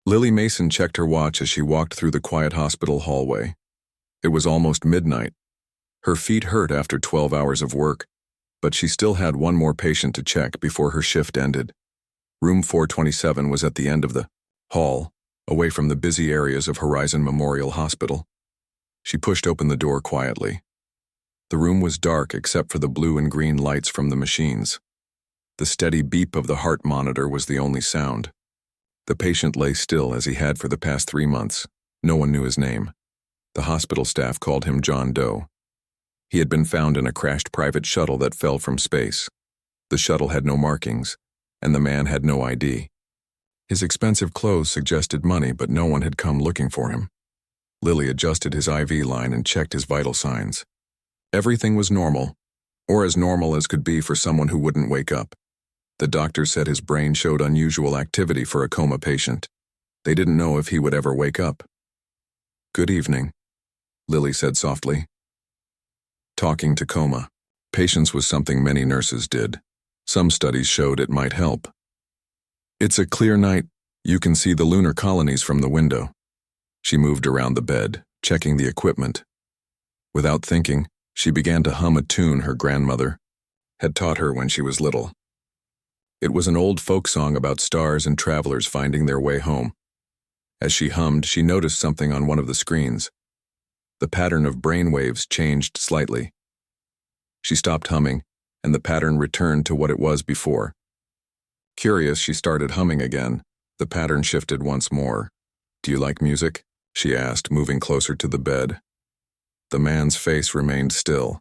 Lily Mason checked her watch as she walked through the quiet hospital hallway. It was almost midnight. Her feet hurt after 12 hours of work, but she still had one more patient to check before her shift ended. Room 427 was at the end of the hall, away from the busy areas of Horizon Memorial Hospital. She pushed open the door quietly. The room was dark except for the blue and green lights from the machines. The steady beep of the heart monitor was the only sound. The patient lay still as he had for the past 3 months. No one knew his name. The hospital staff called him John Doe. He had been found in a crashed private shuttle that fell from space. The shuttle had no markings, and the man had no ID. His expensive clothes suggested money, but no one had come looking for him. Lily adjusted his IV line and checked his vital signs. Everything was normal, or as normal as could be for someone who wouldn't wake up. The doctor said his brain showed unusual activity for a coma patient. They didn't know if he would ever wake up. "Good evening," Lily said softly. Talking to coma patients was something many nurses did. Some studies showed it might help. "It's a clear night. You can see the lunar colonies from the window." She moved around the bed, checking the equipment. Without thinking, she began to hum a tune her grandmother had taught her when she was little. It was an old folk song about stars and travelers finding their way home. As she hummed, she noticed something on one of the screens. The pattern of brain waves changed slightly. She stopped humming, and the pattern returned to what it was before. Curious, she started humming again. The pattern shifted once more. "Do you like music?" she asked, moving closer to the bed. The man's face remained still.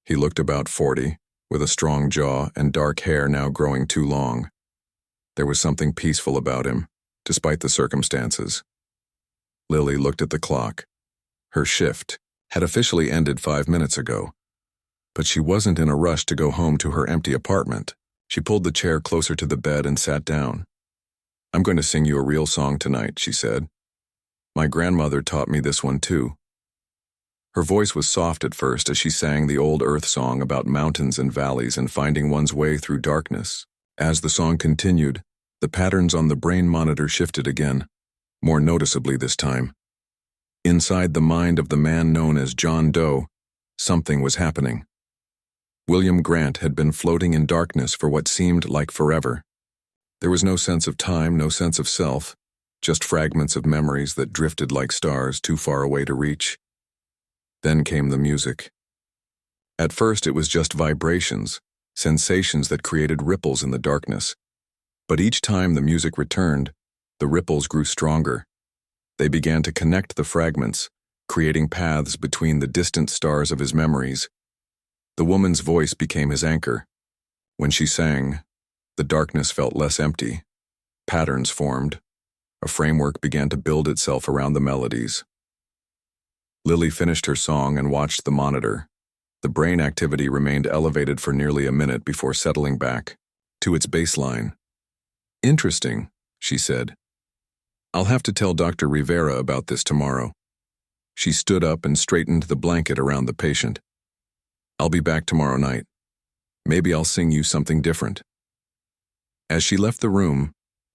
He looked about 40, with a strong jaw and dark hair now growing too long. There was something peaceful about him, despite the circumstances. Lily looked at the clock. Her shift had officially ended 5 minutes ago, but she wasn't in a rush to go home to her empty apartment. She pulled the chair closer to the bed and sat down. "I'm going to sing you a real song tonight," she said. "My grandmother taught me this one too." Her voice was soft at first as she sang the old earth song about mountains and valleys and finding one's way through darkness. As the song continued, the patterns on the brain monitor shifted again, more noticeably this time. Inside the mind of the man known as John Doe, something was happening. William Grant had been floating in darkness for what seemed like forever. There was no sense of time, no sense of self, just fragments of memories that drifted like stars too far away to reach. Then came the music. At first it was just vibrations, sensations that created ripples in the darkness. But each time the music returned, the ripples grew stronger. They began to connect the fragments, creating paths between the distant stars of his memories. The woman's voice became his anchor. When she sang, the darkness felt less empty. Patterns formed. A framework began to build itself around the melodies. Lily finished her song and watched the monitor. The brain activity remained elevated for nearly a minute before settling back to its baseline. "Interesting," she said. "I'll have to tell Dr. Rivera about this tomorrow." She stood up and straightened the blanket around the patient. "I'll be back tomorrow night. Maybe I'll sing you something different." As she left the room,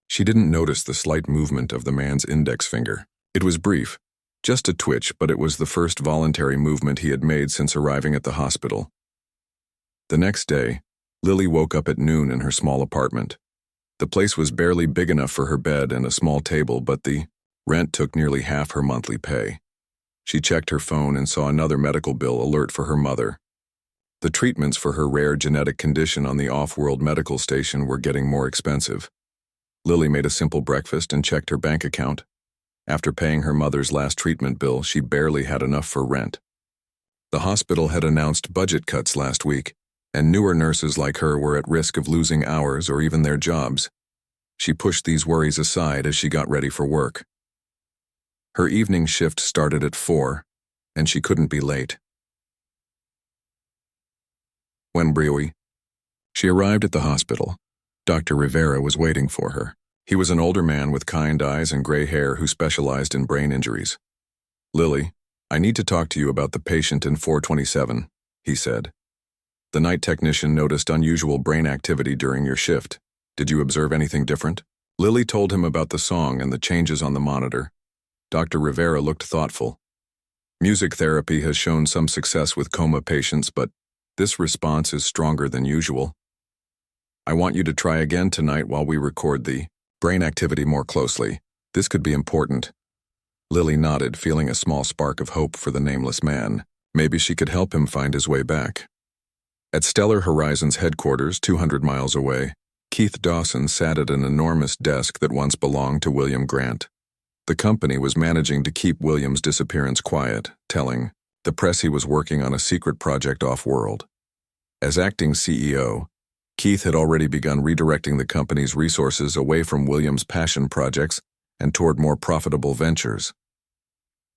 she didn't notice the slight movement of the man's index finger. It was brief. Just a twitch, but it was the first voluntary movement he had made since arriving at the hospital. The next day, Lily woke up at noon in her small apartment. The place was barely big enough for her bed and a small table, but the rent took nearly half her monthly pay. She checked her phone and saw another medical bill alert for her mother. The treatments for her rare genetic condition on the off-world medical station were getting more expensive. Lily made a simple breakfast and checked her bank account. After paying her mother's last treatment bill, she barely had enough for rent. The hospital had announced budget cuts last week, and newer nurses like her were at risk of losing hours or even their jobs. She pushed these worries aside as she got ready for work. Her evening shift started at 4, and she couldn't be late. When she arrived at the hospital, Dr. Rivera was waiting for her. He was an older man with kind eyes and gray hair who specialized in brain injuries. "Lily, I need to talk to you about the patient in 427, he said. "The night technician noticed unusual brain activity during your shift. Did you observe anything different?" Lily told him about the song and the changes on the monitor. Dr. Rivera looked thoughtful. Music therapy has shown some success with coma patients, but this response is stronger than usual. I want you to try again tonight while we record the brain activity more closely. This could be important. Lily nodded, feeling a small spark of hope for the nameless man. Maybe she could help him find his way back. At Stellar Horizons headquarters, 200 miles away, Keith Dawson sat at an enormous desk that once belonged to William Grant. The company was managing to keep William's disappearance quiet, telling the press he was working on a secret project off-world. As acting CEO, Keith had already begun redirecting the company's resources away from William's passion projects and toward more profitable ventures.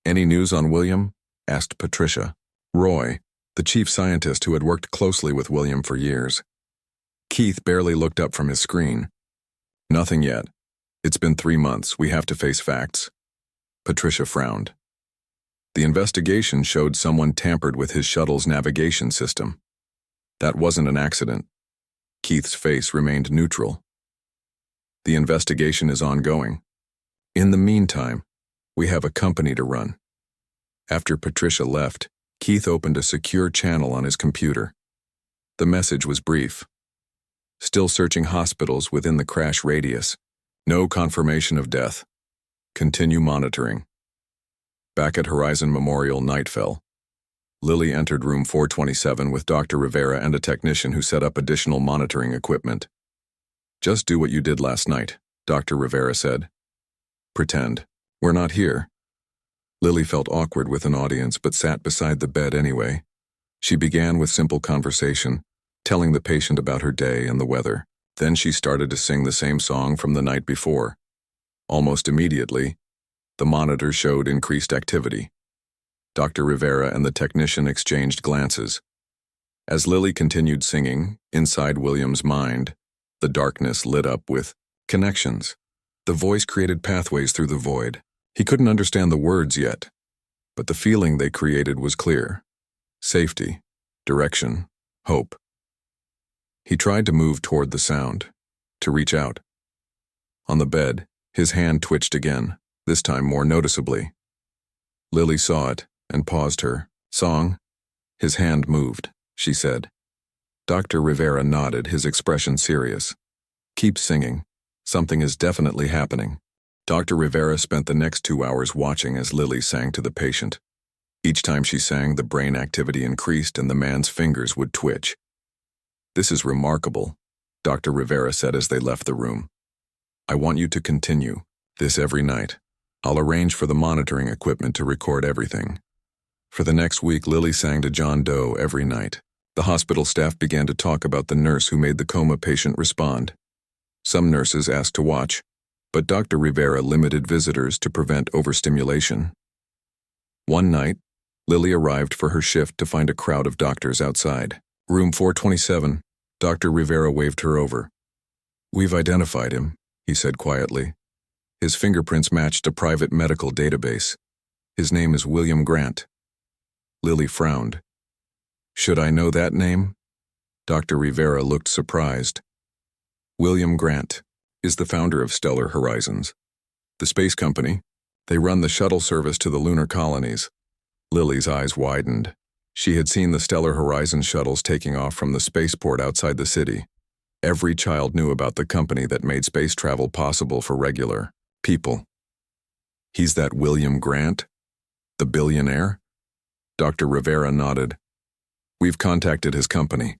"Any news on William?" asked Patricia. Roy, the chief scientist who had worked closely with William for years. Keith barely looked up from his screen. "Nothing yet. It's been 3 months. We have to face facts." Patricia frowned. The investigation showed someone tampered with his shuttle's navigation system. That wasn't an accident. Keith's face remained neutral. "The investigation is ongoing. In the meantime, we have a company to run." After Patricia left, Keith opened a secure channel on his computer. The message was brief. "Still searching hospitals within the crash radius. No confirmation of death. Continue monitoring." Back at Horizon Memorial, night fell. Lily entered room 427 with Dr. Rivera and a technician who set up additional monitoring equipment. "Just do what you did last night," Dr. Rivera said. "Pretend we're not here." Lily felt awkward with an audience but sat beside the bed anyway. She began with simple conversation, telling the patient about her day and the weather. Then she started to sing the same song from the night before. Almost immediately, the monitor showed increased activity. Dr. Rivera and the technician exchanged glances. As Lily continued singing, inside William's mind, the darkness lit up with connections. The voice created pathways through the void. He couldn't understand the words yet, but the feeling they created was clear. Safety, direction, hope. He tried to move toward the sound, to reach out. On the bed, his hand twitched again, this time more noticeably. Lily saw it and paused her song. "His hand moved," she said. Dr. Rivera nodded, his expression serious. "Keep singing. Something is definitely happening." Dr. Rivera spent the next 2 hours watching as Lily sang to the patient. Each time she sang, the brain activity increased and the man's fingers would twitch. "This is remarkable," Dr. Rivera said as they left the room. "I want you to continue this every night. I'll arrange for the monitoring equipment to record everything." For the next week, Lily sang to John Doe every night. The hospital staff began to talk about the nurse who made the coma patient respond. Some nurses asked to watch, but Dr. Rivera limited visitors to prevent overstimulation. One night, Lily arrived for her shift to find a crowd of doctors outside. Room 427, Dr. Rivera waved her over. "We've identified him," he said quietly. "His fingerprints matched a private medical database. His name is William Grant." Lily frowned. "Should I know that name?" Dr. Rivera looked surprised. "William Grant is the founder of Stellar Horizons, the space company. They run the shuttle service to the lunar colonies." Lily's eyes widened. She had seen the Stellar Horizons shuttles taking off from the spaceport outside the city. Every child knew about the company that made space travel possible for regular people. "He's that William Grant? The billionaire?" Dr. Rivera nodded. "We've contacted his company.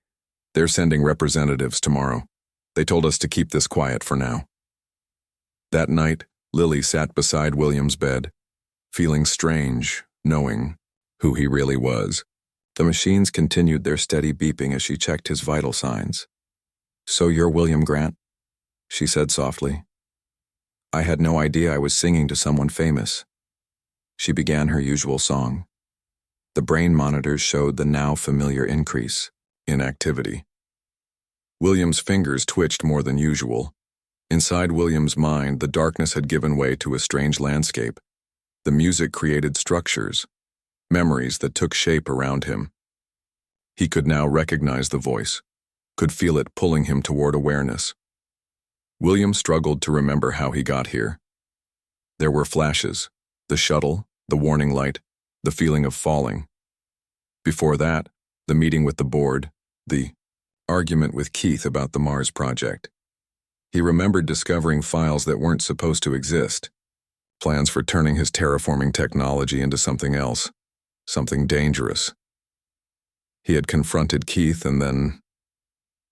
They're sending representatives tomorrow. They told us to keep this quiet for now." That night, Lily sat beside William's bed, feeling strange, knowing who he really was. The machines continued their steady beeping as she checked his vital signs. "So you're William Grant?" she said softly. "I had no idea I was singing to someone famous." She began her usual song. The brain monitors showed the now familiar increase in activity. William's fingers twitched more than usual. Inside William's mind, the darkness had given way to a strange landscape. The music created structures, memories that took shape around him. He could now recognize the voice, could feel it pulling him toward awareness. William struggled to remember how he got here. There were flashes, the shuttle, the warning light, the feeling of falling. Before that, the meeting with the board, the argument with Keith about the Mars project. He remembered discovering files that weren't supposed to exist, plans for turning his terraforming technology into something else, something dangerous. He had confronted Keith and then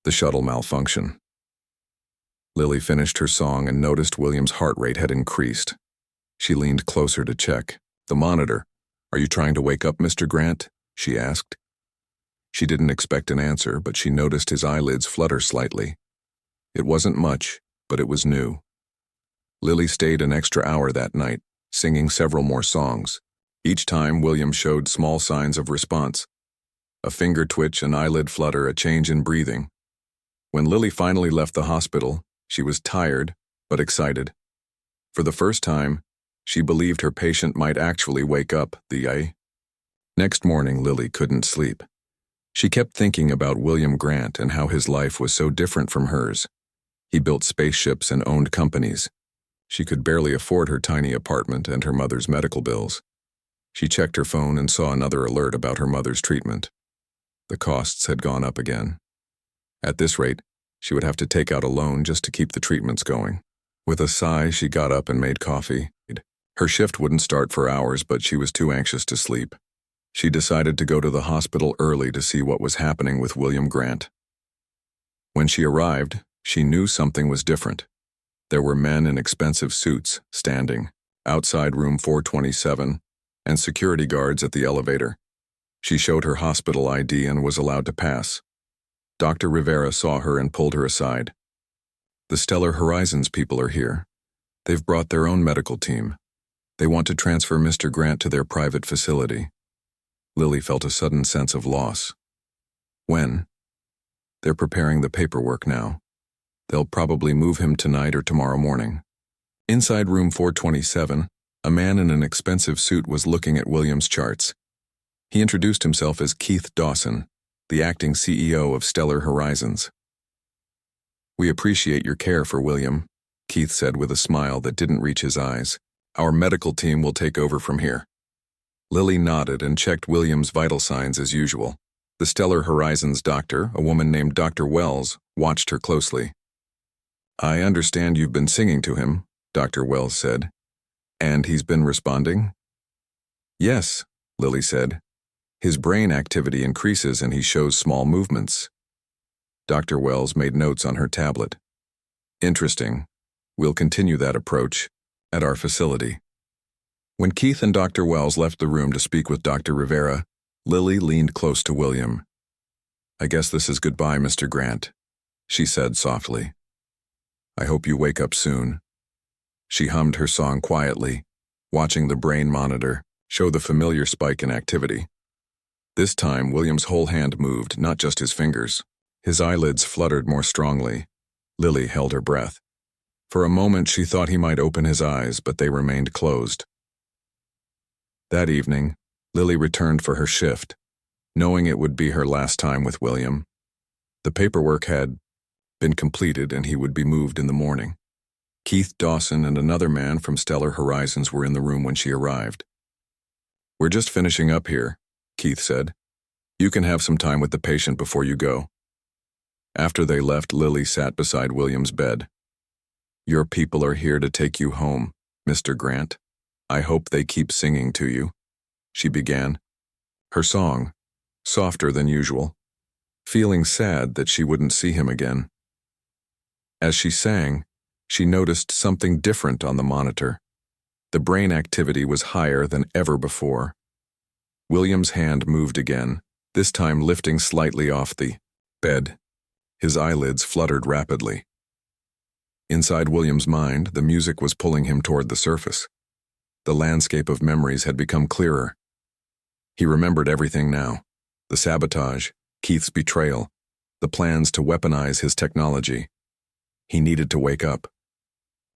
the shuttle malfunction. Lily finished her song and noticed William's heart rate had increased. She leaned closer to check. The monitor. "Are you trying to wake up, Mr. Grant?" she asked. She didn't expect an answer, but she noticed his eyelids flutter slightly. It wasn't much, but it was new. Lily stayed an extra hour that night, singing several more songs. Each time, William showed small signs of response. A finger twitch, an eyelid flutter, a change in breathing. When Lily finally left the hospital, she was tired, but excited. For the first time, she believed her patient might actually wake up. Next morning, Lily couldn't sleep. She kept thinking about William Grant and how his life was so different from hers. He built spaceships and owned companies. She could barely afford her tiny apartment and her mother's medical bills. She checked her phone and saw another alert about her mother's treatment. The costs had gone up again. At this rate, she would have to take out a loan just to keep the treatments going. With a sigh, she got up and made coffee. Her shift wouldn't start for hours, but she was too anxious to sleep. She decided to go to the hospital early to see what was happening with William Grant. When she arrived, she knew something was different. There were men in expensive suits standing outside room 427 and security guards at the elevator. She showed her hospital ID and was allowed to pass. Dr. Rivera saw her and pulled her aside. "The Stellar Horizons people are here. They've brought their own medical team. They want to transfer Mr. Grant to their private facility." Lily felt a sudden sense of loss. When? They're preparing the paperwork now. They'll probably move him tonight or tomorrow morning. Inside room 427, a man in an expensive suit was looking at William's charts. He introduced himself as Keith Dawson, the acting CEO of Stellar Horizons. "We appreciate your care for William," Keith said with a smile that didn't reach his eyes. "Our medical team will take over from here." Lily nodded and checked William's vital signs as usual. The Stellar Horizons doctor, a woman named Dr. Wells, watched her closely. "I understand you've been singing to him," Dr. Wells said. "And he's been responding?" "Yes," Lily said. "His brain activity increases and he shows small movements." Dr. Wells made notes on her tablet. "Interesting. We'll continue that approach at our facility." When Keith and Dr. Wells left the room to speak with Dr. Rivera, Lily leaned close to William. "I guess this is goodbye, Mr. Grant," she said softly. "I hope you wake up soon." She hummed her song quietly, watching the brain monitor show the familiar spike in activity. This time, William's whole hand moved, not just his fingers. His eyelids fluttered more strongly. Lily held her breath. For a moment, she thought he might open his eyes, but they remained closed. That evening, Lily returned for her shift, knowing it would be her last time with William. The paperwork had been completed and he would be moved in the morning. Keith Dawson and another man from Stellar Horizons were in the room when she arrived. "We're just finishing up here," Keith said. "You can have some time with the patient before you go." After they left, Lily sat beside William's bed. "Your people are here to take you home, Mr. Grant. I hope they keep singing to you," she began. Her song, softer than usual, feeling sad that she wouldn't see him again. As she sang, she noticed something different on the monitor. The brain activity was higher than ever before. William's hand moved again, this time lifting slightly off the bed. His eyelids fluttered rapidly. Inside William's mind, the music was pulling him toward the surface. The landscape of memories had become clearer. He remembered everything now. The sabotage, Keith's betrayal, the plans to weaponize his technology. He needed to wake up.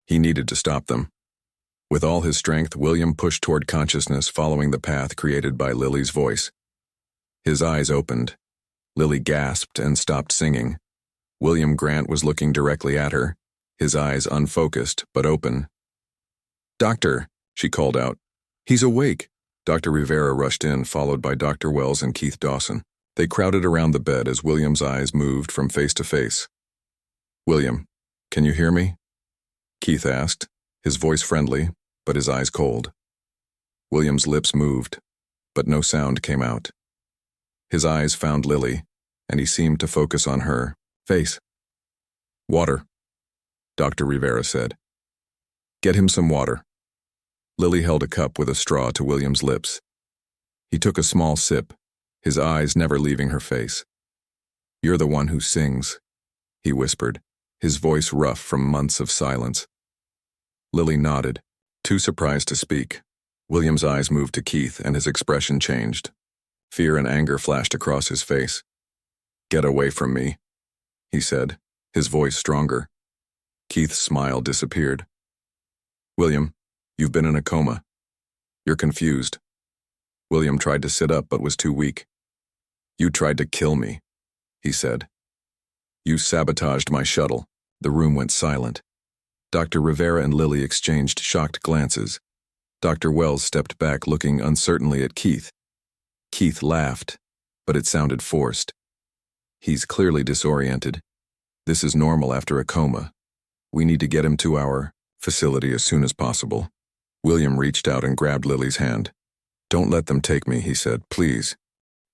He needed to stop them. With all his strength, William pushed toward consciousness, following the path created by Lily's voice. His eyes opened. Lily gasped and stopped singing. William Grant was looking directly at her, his eyes unfocused but open. "Doctor," she called out. "He's awake." Dr. Rivera rushed in, followed by Dr. Wells and Keith Dawson. They crowded around the bed as William's eyes moved from face to face. "William, can you hear me?" Keith asked, his voice friendly, but his eyes cold. William's lips moved, but no sound came out. His eyes found Lily, and he seemed to focus on her face. "Water," Dr. Rivera said. "Get him some water." Lily held a cup with a straw to William's lips. He took a small sip, his eyes never leaving her face. "You're the one who sings," he whispered, his voice rough from months of silence. Lily nodded, too surprised to speak. William's eyes moved to Keith and his expression changed. Fear and anger flashed across his face. "Get away from me," he said, his voice stronger. Keith's smile disappeared. "William, you've been in a coma. You're confused." William tried to sit up but was too weak. "You tried to kill me," he said. "You sabotaged my shuttle." The room went silent. Dr. Rivera and Lily exchanged shocked glances. Dr. Wells stepped back, looking uncertainly at Keith. Keith laughed, but it sounded forced. "He's clearly disoriented. This is normal after a coma. We need to get him to our facility as soon as possible." William reached out and grabbed Lily's hand. "Don't let them take me," he said, "please."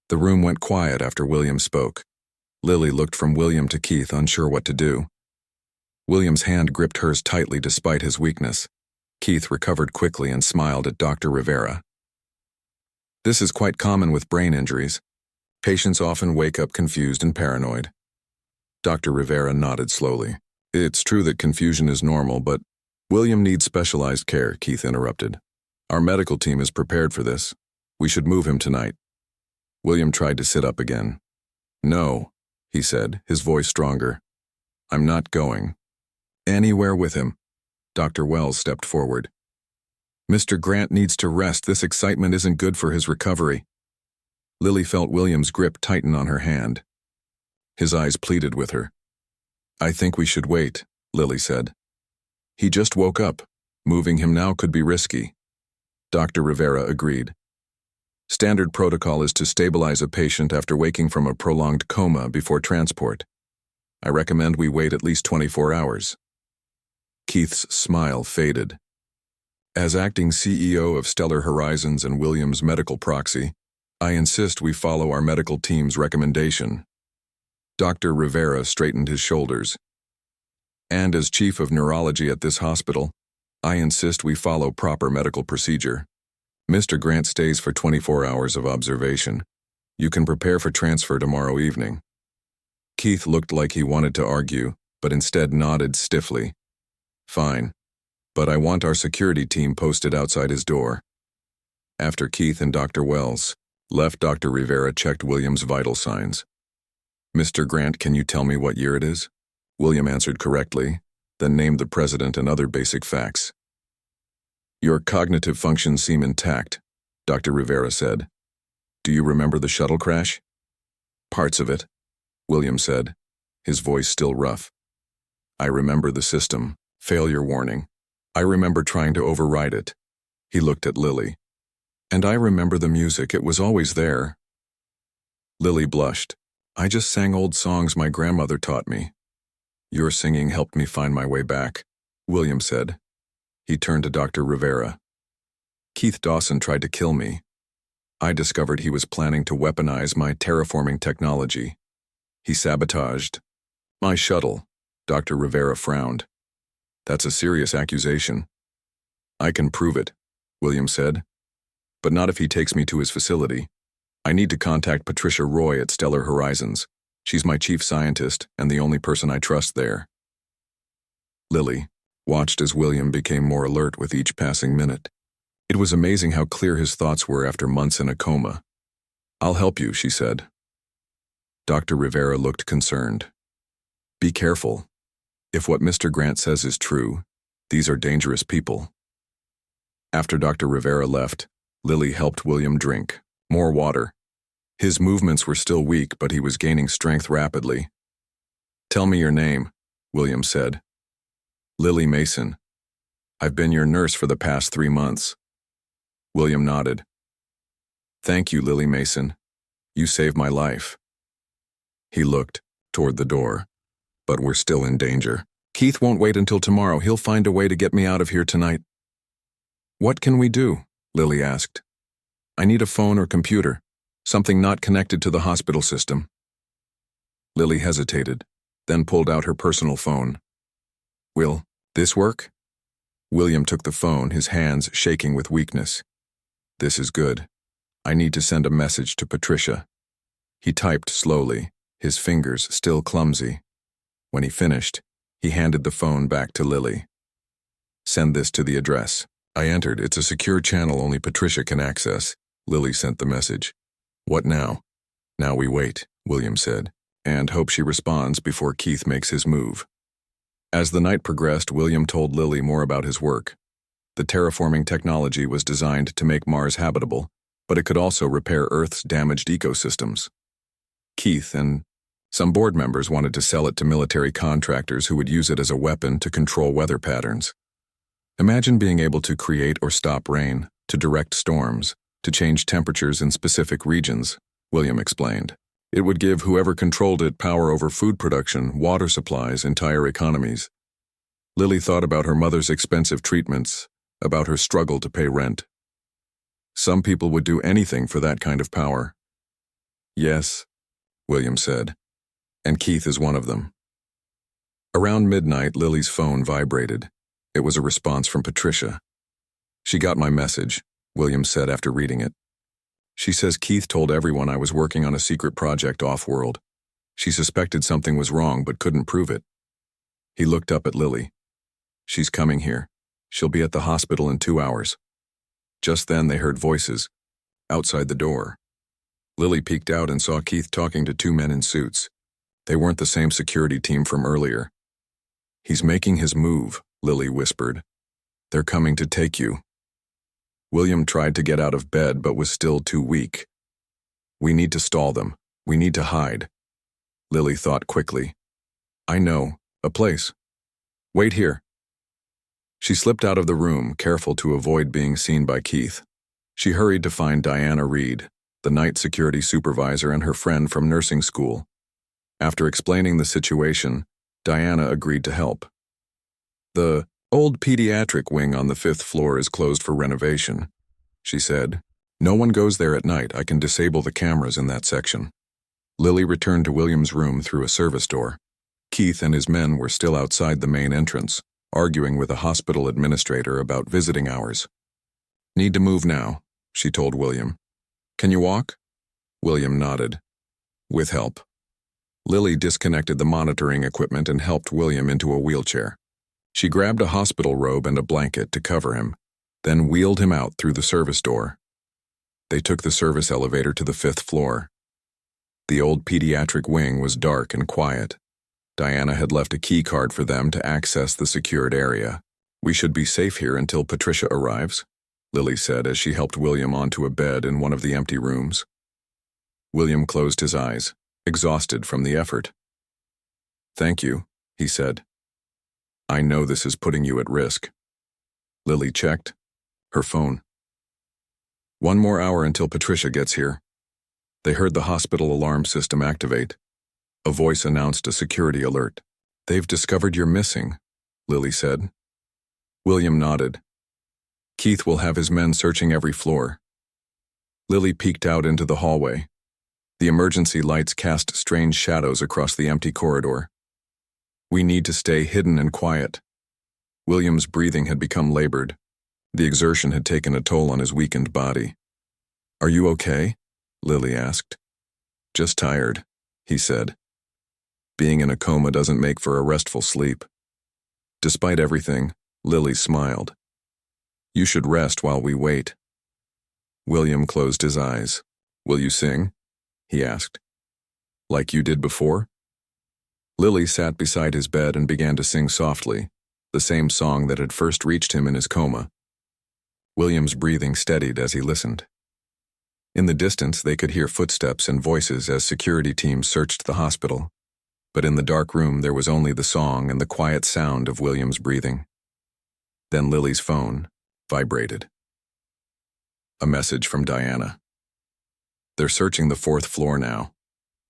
The room went quiet after William spoke. Lily looked from William to Keith, unsure what to do. William's hand gripped hers tightly despite his weakness. Keith recovered quickly and smiled at Dr. Rivera. "This is quite common with brain injuries. Patients often wake up confused and paranoid." Dr. Rivera nodded slowly. "It's true that confusion is normal, but William needs specialized care," Keith interrupted. "Our medical team is prepared for this. We should move him tonight." William tried to sit up again. "No," he said, his voice stronger. "I'm not going anywhere with him." Dr. Wells stepped forward. "Mr. Grant needs to rest. This excitement isn't good for his recovery." Lily felt William's grip tighten on her hand. His eyes pleaded with her. "I think we should wait," Lily said. "He just woke up. Moving him now could be risky." Dr. Rivera agreed. "Standard protocol is to stabilize a patient after waking from a prolonged coma before transport. I recommend we wait at least 24 hours. Keith's smile faded. "As acting CEO of Stellar Horizons and Williams Medical Proxy, I insist we follow our medical team's recommendation." Dr. Rivera straightened his shoulders. "And as chief of neurology at this hospital, I insist we follow proper medical procedure. Mr. Grant stays for 24 hours of observation. You can prepare for transfer tomorrow evening." Keith looked like he wanted to argue, but instead nodded stiffly. "Fine, but I want our security team posted outside his door." After Keith and Dr. Wells left, Dr. Rivera checked William's vital signs. "Mr. Grant, can you tell me what year it is?" William answered correctly, then named the president and other basic facts. "Your cognitive functions seem intact," Dr. Rivera said. "Do you remember the shuttle crash?" "Parts of it," William said, his voice still rough. "I remember the system. Failure warning. I remember trying to override it." He looked at Lily. "And I remember the music. It was always there." Lily blushed. "I just sang old songs my grandmother taught me." "Your singing helped me find my way back," William said. He turned to Dr. Rivera. "Keith Dawson tried to kill me. I discovered he was planning to weaponize my terraforming technology. He sabotaged my shuttle." Dr. Rivera frowned. "That's a serious accusation." "I can prove it," William said. "But not if he takes me to his facility. I need to contact Patricia Roy at Stellar Horizons. She's my chief scientist and the only person I trust there." Lily watched as William became more alert with each passing minute. It was amazing how clear his thoughts were after months in a coma. "I'll help you," she said. Dr. Rivera looked concerned. "Be careful. If what Mr. Grant says is true, these are dangerous people." After Dr. Rivera left, Lily helped William drink more water. His movements were still weak, but he was gaining strength rapidly. "Tell me your name," William said. Lily Mason. I've been your nurse for the past 3 months. William nodded. Thank you, Lily Mason. You saved my life. He looked toward the door. But we're still in danger. Keith won't wait until tomorrow. He'll find a way to get me out of here tonight. What can we do? Lily asked. I need a phone or computer, something not connected to the hospital system. Lily hesitated, then pulled out her personal phone. Will this work? William took the phone, his hands shaking with weakness. This is good. I need to send a message to Patricia. He typed slowly, his fingers still clumsy. When he finished, he handed the phone back to Lily. Send this to the address. I entered. It's a secure channel only Patricia can access. Lily sent the message. What now? Now we wait, William said, and hope she responds before Keith makes his move. As the night progressed, William told Lily more about his work. The terraforming technology was designed to make Mars habitable, but it could also repair Earth's damaged ecosystems. Keith and some board members wanted to sell it to military contractors who would use it as a weapon to control weather patterns. Imagine being able to create or stop rain, to direct storms, to change temperatures in specific regions, William explained. It would give whoever controlled it power over food production, water supplies, entire economies. Lily thought about her mother's expensive treatments, about her struggle to pay rent. Some people would do anything for that kind of power. Yes, William said, and Keith is one of them. Around midnight, Lily's phone vibrated. It was a response from Patricia. She got my message, William said after reading it. She says Keith told everyone I was working on a secret project off-world. She suspected something was wrong but couldn't prove it. He looked up at Lily. She's coming here. She'll be at the hospital in 2 hours. Just then they heard voices outside the door. Lily peeked out and saw Keith talking to 2 men in suits. They weren't the same security team from earlier. He's making his move, Lily whispered. They're coming to take you. William tried to get out of bed but was still too weak. We need to stall them. We need to hide. Lily thought quickly. I know. A place. Wait here. She slipped out of the room, careful to avoid being seen by Keith. She hurried to find Diana Reed, the night security supervisor and her friend from nursing school. After explaining the situation, Diana agreed to help. The old pediatric wing on the 5th floor is closed for renovation, she said. No one goes there at night. I can disable the cameras in that section. Lily returned to William's room through a service door. Keith and his men were still outside the main entrance, arguing with a hospital administrator about visiting hours. Need to move now, she told William. Can you walk? William nodded. With help. Lily disconnected the monitoring equipment and helped William into a wheelchair. She grabbed a hospital robe and a blanket to cover him, then wheeled him out through the service door. They took the service elevator to the 5th floor. The old pediatric wing was dark and quiet. Diana had left a key card for them to access the secured area. We should be safe here until Patricia arrives, Lily said as she helped William onto a bed in one of the empty rooms. William closed his eyes, exhausted from the effort. Thank you, he said. I know this is putting you at risk. Lily checked her phone. 1 more hour until Patricia gets here. They heard the hospital alarm system activate. A voice announced a security alert. They've discovered you're missing, Lily said. William nodded. Keith will have his men searching every floor. Lily peeked out into the hallway. The emergency lights cast strange shadows across the empty corridor. We need to stay hidden and quiet. William's breathing had become labored. The exertion had taken a toll on his weakened body. Are you okay? Lily asked. Just tired, he said. Being in a coma doesn't make for a restful sleep. Despite everything, Lily smiled. You should rest while we wait. William closed his eyes. Will you sing? He asked. Like you did before? Lily sat beside his bed and began to sing softly, the same song that had first reached him in his coma. William's breathing steadied as he listened. In the distance, they could hear footsteps and voices as security teams searched the hospital. but in the dark room there was only the song and the quiet sound of William's breathing. Then Lily's phone vibrated. A message from Diana. They're searching the 4th floor now.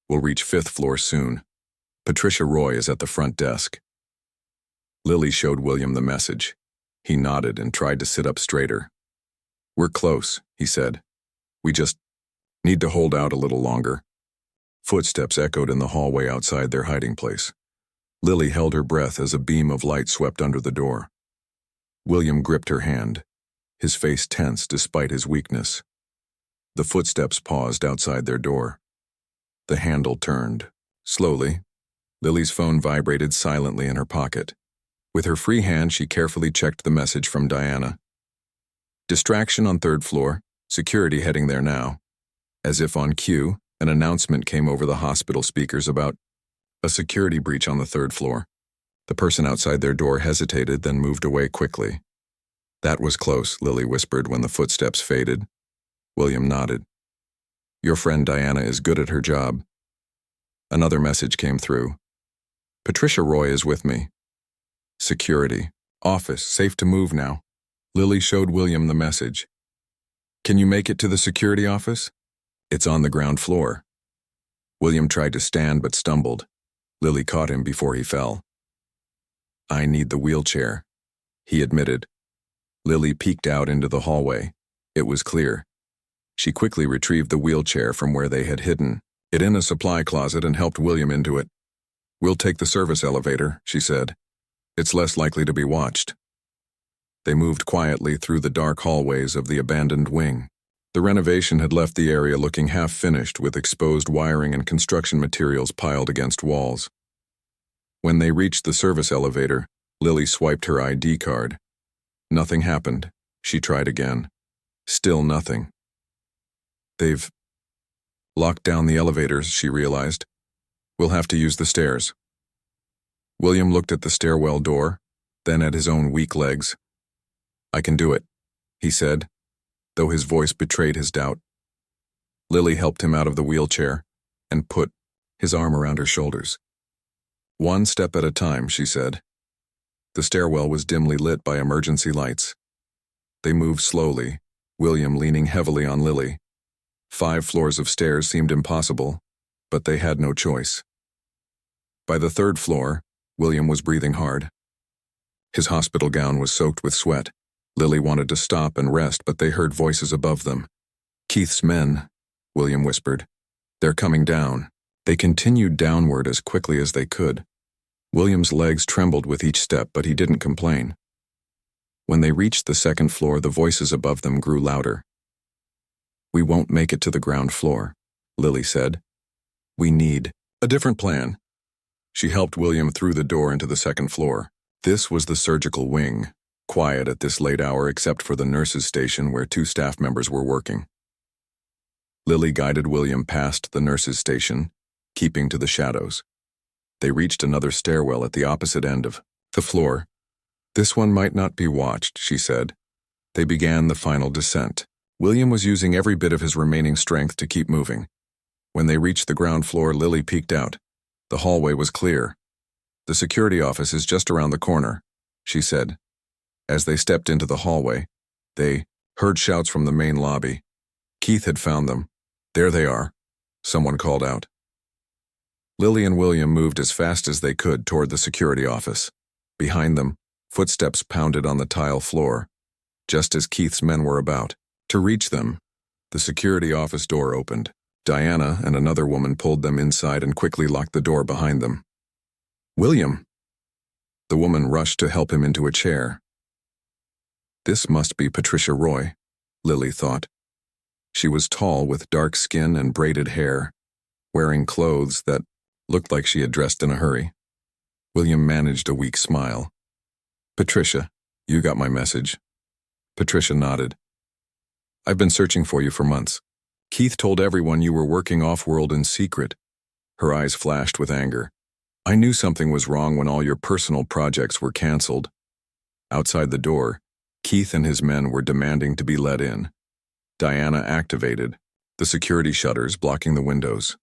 We'll reach 5th floor soon. Patricia Roy is at the front desk. Lily showed William the message. He nodded and tried to sit up straighter. We're close, he said. We just need to hold out a little longer. Footsteps echoed in the hallway outside their hiding place. Lily held her breath as a beam of light swept under the door. William gripped her hand, his face tense despite his weakness. The footsteps paused outside their door. The handle turned. Slowly, Lily's phone vibrated silently in her pocket. With her free hand, she carefully checked the message from Diana. Distraction on 3rd floor, security heading there now. As if on cue, an announcement came over the hospital speakers about a security breach on the 3rd floor. The person outside their door hesitated, then moved away quickly. That was close, Lily whispered when the footsteps faded. William nodded. Your friend Diana is good at her job. Another message came through. Patricia Roy is with me. Security. Office, safe to move now. Lily showed William the message. Can you make it to the security office? It's on the ground floor. William tried to stand but stumbled. Lily caught him before he fell. I need the wheelchair, he admitted. Lily peeked out into the hallway. It was clear. She quickly retrieved the wheelchair from where they had hidden it in a supply closet and helped William into it. We'll take the service elevator, she said. It's less likely to be watched. They moved quietly through the dark hallways of the abandoned wing. The renovation had left the area looking half-finished with exposed wiring and construction materials piled against walls. When they reached the service elevator, Lily swiped her ID card. Nothing happened. She tried again. Still nothing. They've locked down the elevators, she realized. We'll have to use the stairs. William looked at the stairwell door, then at his own weak legs. I can do it, he said, though his voice betrayed his doubt. Lily helped him out of the wheelchair and put his arm around her shoulders. One step at a time, she said. The stairwell was dimly lit by emergency lights. They moved slowly, William leaning heavily on Lily. 5 floors of stairs seemed impossible, but they had no choice. By the 3rd floor, William was breathing hard. His hospital gown was soaked with sweat. Lily wanted to stop and rest, but they heard voices above them. Keith's men, William whispered. They're coming down. They continued downward as quickly as they could. William's legs trembled with each step, but he didn't complain. When they reached the 2nd floor, the voices above them grew louder. We won't make it to the ground floor, Lily said. We need a different plan. She helped William through the door into the 2nd floor. This was the surgical wing, quiet at this late hour except for the nurses' station where 2 staff members were working. Lily guided William past the nurses' station, keeping to the shadows. They reached another stairwell at the opposite end of the floor. This one might not be watched, she said. They began the final descent. William was using every bit of his remaining strength to keep moving. When they reached the ground floor, Lily peeked out. The hallway was clear. The security office is just around the corner, she said. As they stepped into the hallway, they heard shouts from the main lobby. Keith had found them. There they are, someone called out. Lily and William moved as fast as they could toward the security office. Behind them, footsteps pounded on the tile floor, just as Keith's men were about to reach them. The security office door opened. Diana and another woman pulled them inside and quickly locked the door behind them. William! The woman rushed to help him into a chair. This must be Patricia Roy, Lily thought. She was tall with dark skin and braided hair, wearing clothes that looked like she had dressed in a hurry. William managed a weak smile. Patricia, you got my message. Patricia nodded. I've been searching for you for months. Keith told everyone you were working off-world in secret. Her eyes flashed with anger. I knew something was wrong when all your personal projects were canceled. Outside the door, Keith and his men were demanding to be let in. Diana activated the security shutters blocking the windows.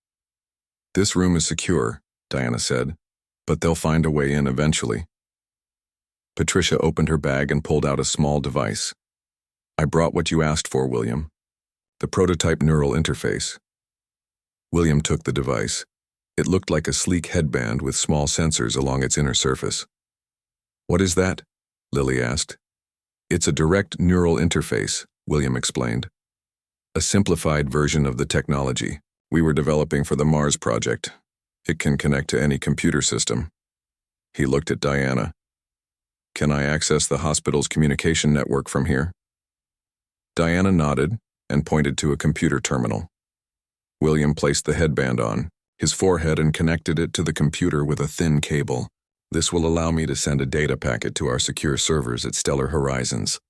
This room is secure, Diana said, but they'll find a way in eventually. Patricia opened her bag and pulled out a small device. I brought what you asked for, William. The prototype neural interface. William took the device. It looked like a sleek headband with small sensors along its inner surface. What is that? Lily asked. It's a direct neural interface, William explained. A simplified version of the technology we were developing for the Mars project. It can connect to any computer system. He looked at Diana. Can I access the hospital's communication network from here? Diana nodded and pointed to a computer terminal. William placed the headband on his forehead and connected it to the computer with a thin cable. This will allow me to send a data packet to our secure servers at Stellar Horizons.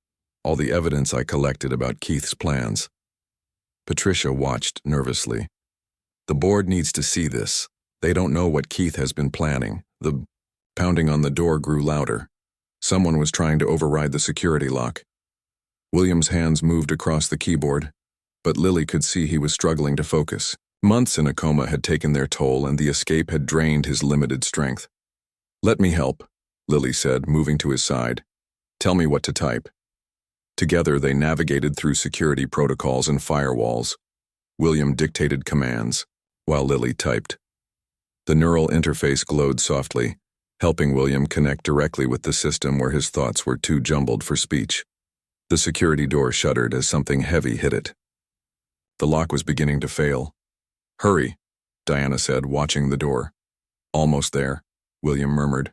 All the evidence I collected about Keith's plans. Patricia watched nervously. The board needs to see this. They don't know what Keith has been planning. The pounding on the door grew louder. Someone was trying to override the security lock. William's hands moved across the keyboard, but Lily could see he was struggling to focus. Months in a coma had taken their toll, and the escape had drained his limited strength. Let me help, Lily said, moving to his side. Tell me what to type. Together they navigated through security protocols and firewalls. William dictated commands, while Lily typed. The neural interface glowed softly, helping William connect directly with the system where his thoughts were too jumbled for speech. The security door shuddered as something heavy hit it. The lock was beginning to fail. Hurry, Diana said, watching the door. Almost there, William murmured.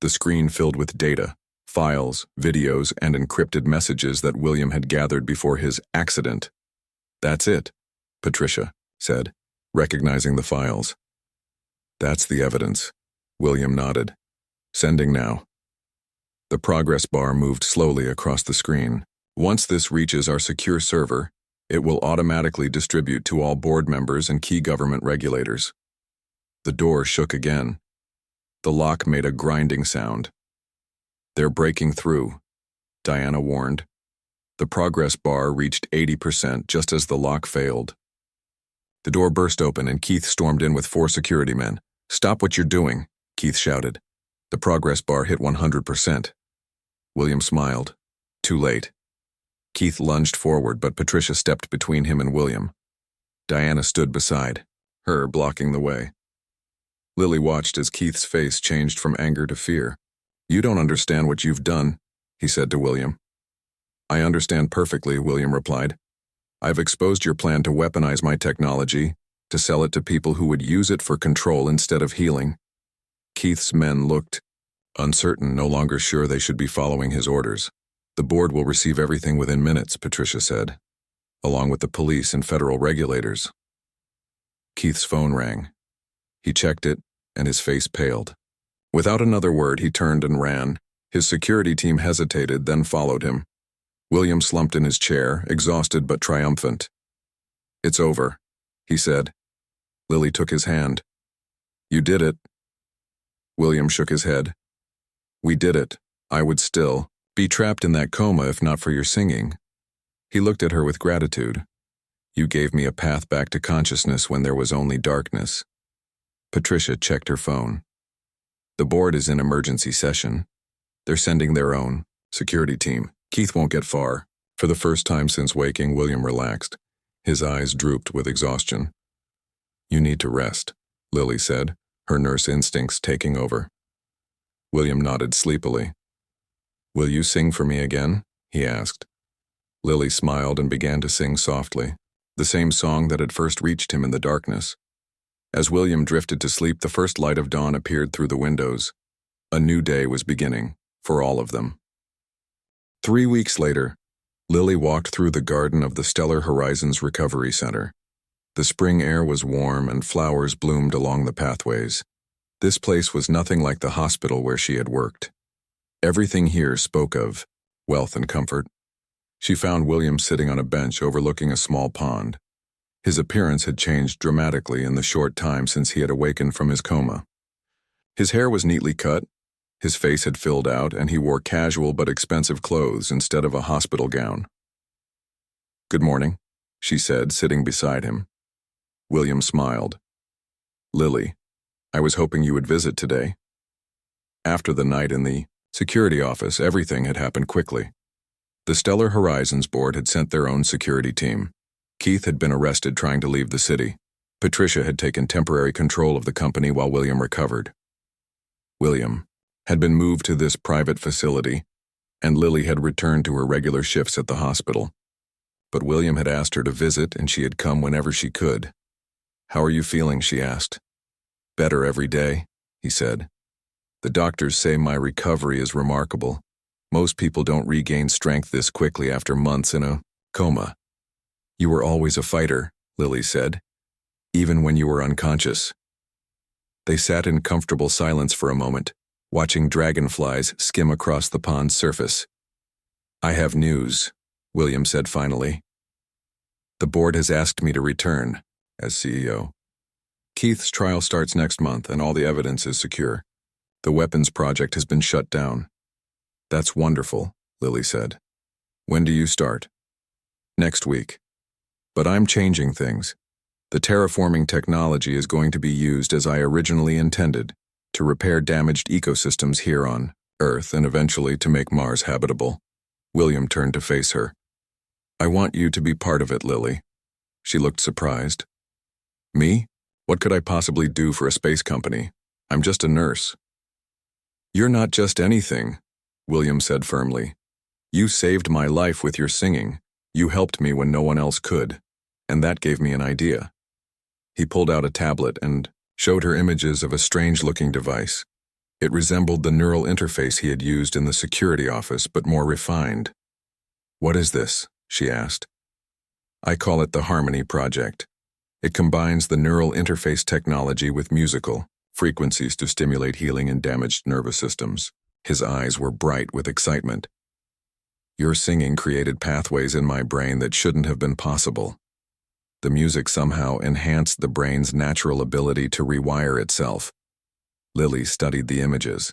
The screen filled with data, files, videos, and encrypted messages that William had gathered before his accident. That's it, Patricia said, recognizing the files. That's the evidence, William nodded. Sending now. The progress bar moved slowly across the screen. Once this reaches our secure server, it will automatically distribute to all board members and key government regulators. The door shook again. The lock made a grinding sound. They're breaking through, Diana warned. The progress bar reached 80% just as the lock failed. The door burst open and Keith stormed in with 4 security men. Stop what you're doing, Keith shouted. The progress bar hit 100%. William smiled. Too late. Keith lunged forward, but Patricia stepped between him and William. Diana stood beside her, blocking the way. Lily watched as Keith's face changed from anger to fear. You don't understand what you've done, he said to William. I understand perfectly, William replied. I've exposed your plan to weaponize my technology, to sell it to people who would use it for control instead of healing. Keith's men looked uncertain, no longer sure they should be following his orders. The board will receive everything within minutes, Patricia said, along with the police and federal regulators. Keith's phone rang. He checked it, and his face paled. Without another word, he turned and ran. His security team hesitated, then followed him. William slumped in his chair, exhausted but triumphant. It's over, he said. Lily took his hand. You did it. William shook his head. We did it. I would still be trapped in that coma if not for your singing. He looked at her with gratitude. You gave me a path back to consciousness when there was only darkness. Patricia checked her phone. The board is in emergency session. They're sending their own security team. Keith won't get far. For the first time since waking, William relaxed. His eyes drooped with exhaustion. You need to rest, Lily said, her nurse instincts taking over. William nodded sleepily. Will you sing for me again? He asked. Lily smiled and began to sing softly, the same song that had first reached him in the darkness. As William drifted to sleep, the first light of dawn appeared through the windows. A new day was beginning, for all of them. 3 weeks later, Lily walked through the garden of the Stellar Horizons Recovery Center. The spring air was warm and flowers bloomed along the pathways. This place was nothing like the hospital where she had worked. Everything here spoke of wealth and comfort. She found William sitting on a bench overlooking a small pond. His appearance had changed dramatically in the short time since he had awakened from his coma. His hair was neatly cut, his face had filled out, and he wore casual but expensive clothes instead of a hospital gown. Good morning, she said, sitting beside him. William smiled. Lily, I was hoping you would visit today. After the night in the security office, everything had happened quickly. The Stellar Horizons board had sent their own security team. Keith had been arrested trying to leave the city. Patricia had taken temporary control of the company while William recovered. William had been moved to this private facility, and Lily had returned to her regular shifts at the hospital. But William had asked her to visit, and she had come whenever she could. "How are you feeling?" she asked. "Better every day," he said. "The doctors say my recovery is remarkable. Most people don't regain strength this quickly after months in a coma." "You were always a fighter," Lily said, "even when you were unconscious." They sat in comfortable silence for a moment, watching dragonflies skim across the pond's surface. "I have news," William said finally. "The board has asked me to return as CEO. Keith's trial starts next month and all the evidence is secure. The weapons project has been shut down." "That's wonderful," Lily said. "When do you start?" "Next week. But I'm changing things. The terraforming technology is going to be used as I originally intended, to repair damaged ecosystems here on Earth and eventually to make Mars habitable." William turned to face her. "I want you to be part of it, Lily." She looked surprised. "Me? What could I possibly do for a space company? I'm just a nurse." "You're not just anything," William said firmly. "You saved my life with your singing. You helped me when no one else could, and that gave me an idea." He pulled out a tablet and showed her images of a strange-looking device. It resembled the neural interface he had used in the security office, but more refined. "What is this?" she asked. "I call it the Harmony Project. It combines the neural interface technology with musical frequencies to stimulate healing in damaged nervous systems." His eyes were bright with excitement. "Your singing created pathways in my brain that shouldn't have been possible. The music somehow enhanced the brain's natural ability to rewire itself." Lily studied the images.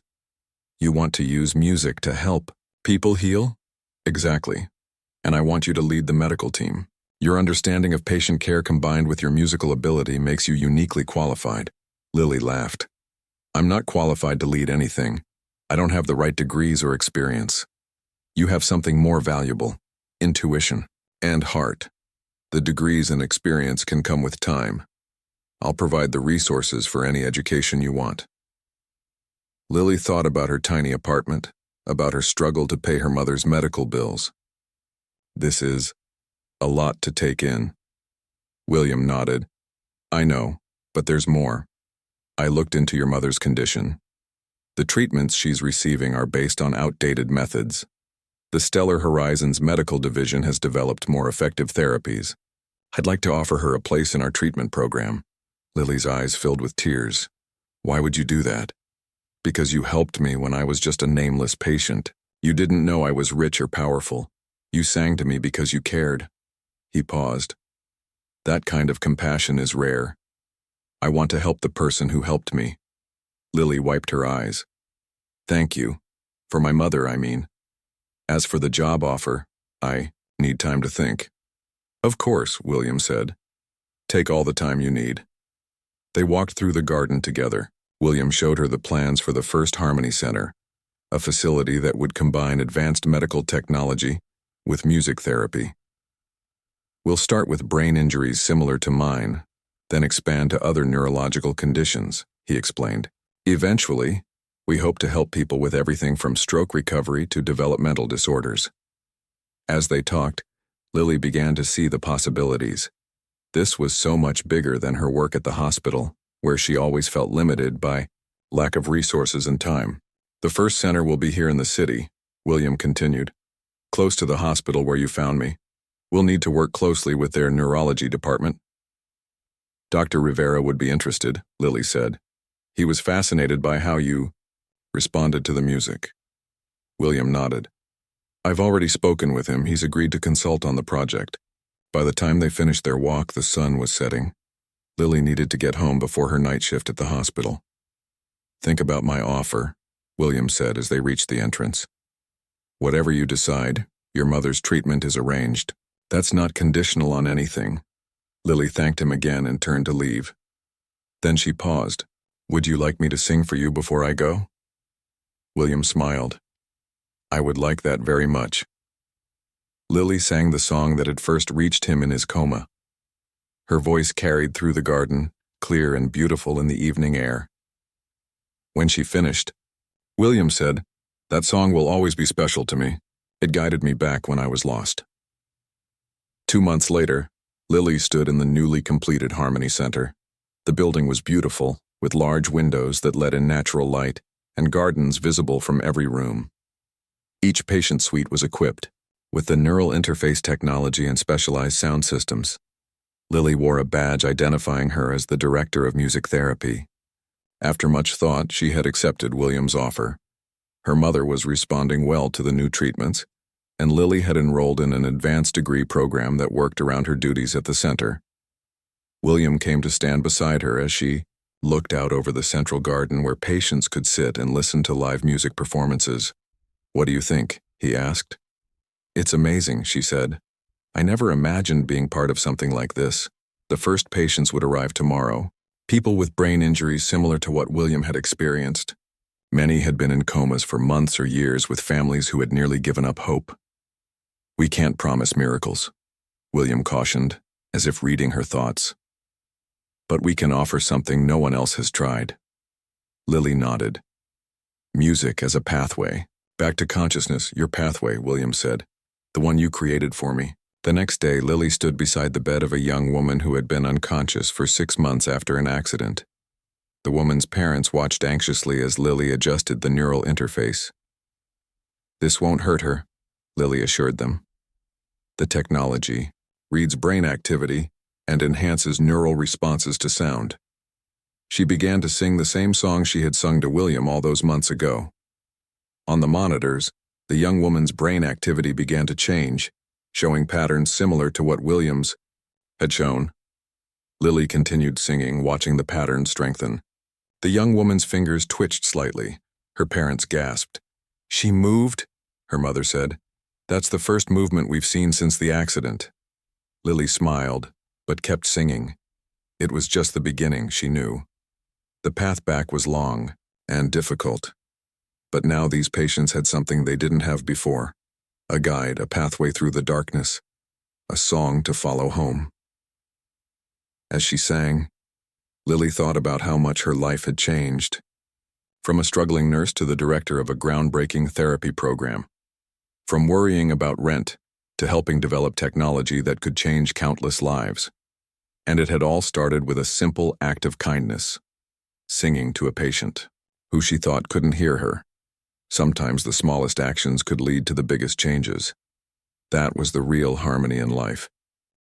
"You want to use music to help people heal?" "Exactly. And I want you to lead the medical team. Your understanding of patient care combined with your musical ability makes you uniquely qualified." Lily laughed. "I'm not qualified to lead anything. I don't have the right degrees or experience. You have something more valuable: intuition and heart. The degrees and experience can come with time. I'll provide the resources for any education you want." Lily thought about her tiny apartment, about her struggle to pay her mother's medical bills. "This is a lot to take in." William nodded. "I know, but there's more. I looked into your mother's condition. The treatments she's receiving are based on outdated methods. The Stellar Horizons Medical Division has developed more effective therapies. I'd like to offer her a place in our treatment program." Lily's eyes filled with tears. "Why would you do that?" "Because you helped me when I was just a nameless patient. You didn't know I was rich or powerful. You sang to me because you cared." He paused. "That kind of compassion is rare. I want to help the person who helped me." Lily wiped her eyes. "Thank you. For my mother, I mean. As for the job offer, I need time to think." "Of course," William said. "Take all the time you need." They walked through the garden together. William showed her the plans for the first Harmony Center, a facility that would combine advanced medical technology with music therapy. "We'll start with brain injuries similar to mine, then expand to other neurological conditions," he explained. "Eventually, we hope to help people with everything from stroke recovery to developmental disorders." As they talked, Lily began to see the possibilities. This was so much bigger than her work at the hospital, where she always felt limited by lack of resources and time. "The first center will be here in the city," William continued, "close to the hospital where you found me. We'll need to work closely with their neurology department." "Dr. Rivera would be interested," Lily said. "He was fascinated by how you responded to the music." William nodded. "I've already spoken with him. He's agreed to consult on the project." By the time they finished their walk, the sun was setting. Lily needed to get home before her night shift at the hospital. "Think about my offer," William said as they reached the entrance. "Whatever you decide, your mother's treatment is arranged. That's not conditional on anything." Lily thanked him again and turned to leave. Then she paused. Would you like me to sing for you before I go? William smiled. I would like that very much. Lily sang the song that had first reached him in his coma. Her voice carried through the garden, clear and beautiful in the evening air. When she finished, William said, "That song will always be special to me. It guided me back when I was lost." 2 months later, Lily stood in the newly completed Harmony Center. The building was beautiful, with large windows that let in natural light and gardens visible from every room. Each patient suite was equipped with the neural interface technology and specialized sound systems. Lily wore a badge identifying her as the director of music therapy. After much thought, she had accepted William's offer. Her mother was responding well to the new treatments, and Lily had enrolled in an advanced degree program that worked around her duties at the center. William came to stand beside her as she looked out over the central garden where patients could sit and listen to live music performances. "What do you think?" he asked. "It's amazing," she said. "I never imagined being part of something like this." The first patients would arrive tomorrow, people with brain injuries similar to what William had experienced. Many had been in comas for months or years with families who had nearly given up hope. "We can't promise miracles," William cautioned, as if reading her thoughts. "But we can offer something no one else has tried." Lily nodded. "Music as a pathway. Back to consciousness, your pathway," William said. "The one you created for me." The next day, Lily stood beside the bed of a young woman who had been unconscious for 6 months after an accident. The woman's parents watched anxiously as Lily adjusted the neural interface. "This won't hurt her," Lily assured them. "The technology reads brain activity and enhances neural responses to sound." She began to sing the same song she had sung to William all those months ago. On the monitors, the young woman's brain activity began to change, showing patterns similar to what Williams had shown. Lily continued singing, watching the pattern strengthen. The young woman's fingers twitched slightly. Her parents gasped. "She moved?" her mother said. "That's the first movement we've seen since the accident." Lily smiled, but kept singing. It was just the beginning, she knew. The path back was long and difficult. But now these patients had something they didn't have before. A guide, a pathway through the darkness, a song to follow home. As she sang, Lily thought about how much her life had changed. From a struggling nurse to the director of a groundbreaking therapy program. From worrying about rent to helping develop technology that could change countless lives. And it had all started with a simple act of kindness, singing to a patient who she thought couldn't hear her. Sometimes the smallest actions could lead to the biggest changes. That was the real harmony in life.